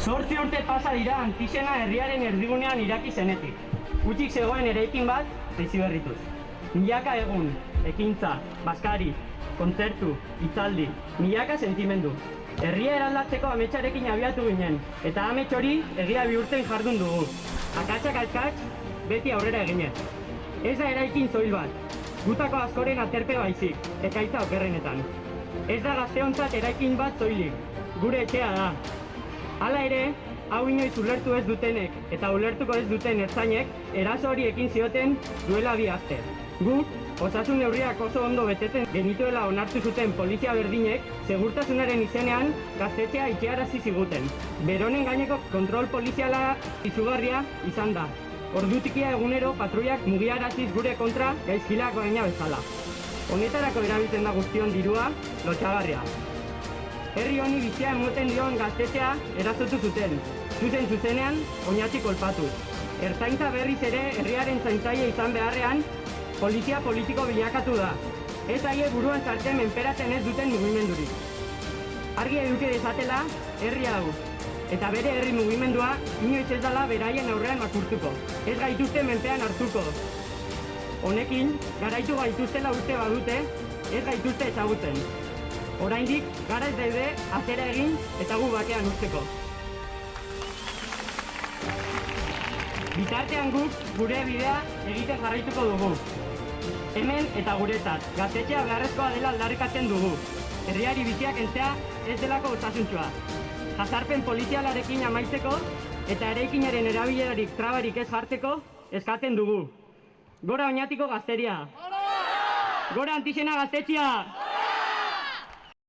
8 urte pasa dira Antixena herriaren erdigunean iraki zenetik. Gutxik zegoen eraikin bat biziberrituz. Milaka egun, ekintza, bazkari, kontzertu, hitzaldi, milaka sentimendu. Herria eraldatzeko ametsarekin abiatu ginen, eta amets hori egia bihurtzen jardun dugu. Akatsak akats, beti aurrera eginez. Ez da eraikin zoil bat, gutako askoren aterpe baizik, ekaitza okerrenetan. Ez da gazteontzat eraikin bat zoilik, gure etxea da. Hala ere, hau inoiz ulertu ez dutenek eta ulertuko ez duten ertzainek eraso hori ekin zioten duela 2 aste. Guk, osasun neurriak oso ondo betetzen genituela onartu zuten polizia berdinek, segurtasunaren izenean gaztetxea itxiarazi ziguten. Beronen gaineko kontrol poliziala izugarria izan da. Ordutikia egunero patruiak mugiaraziz gure kontra gaizkilako gaina bezala. Honetarako erabiltzen da guztion dirua, lotsagarria. Herri honi bizia emoten dion gaztetxea erasotu zuten, zuzenean oinatik kolpatuz. Ertzaintza berriz ere herriaren zaintzaile izan beharrean, polizia politiko bilakatu da. Ez aie buruan sartzen menperatzen ez duten mugimendurik. Argi eduki dezatela, herri hau, eta bere herri mugimendua inoiz ez dela beraien aurrean makurtuko. Ez gaituzte menpean hartuko. Honekin, garaitu gaituztela uste badute, ez gaituzte ezagutzen. Oraindik, gara ez daude, atera egin eta gu bakean usteko. Bitartean guk gure bidea egiten jarraituko dugu. Hemen eta guretzat, gaztetxea beharrezkoa dela aldarrikatzen dugu. Herriari biziak kentzea ez delako osasuntsua. Jazarpen polizialarekin amaitzeko eta eraikinaren erabilerarik trabarik ez jartzeko eskatzen dugu. Gora Oñatiko gazteria! Gora Antixena gaztetxea!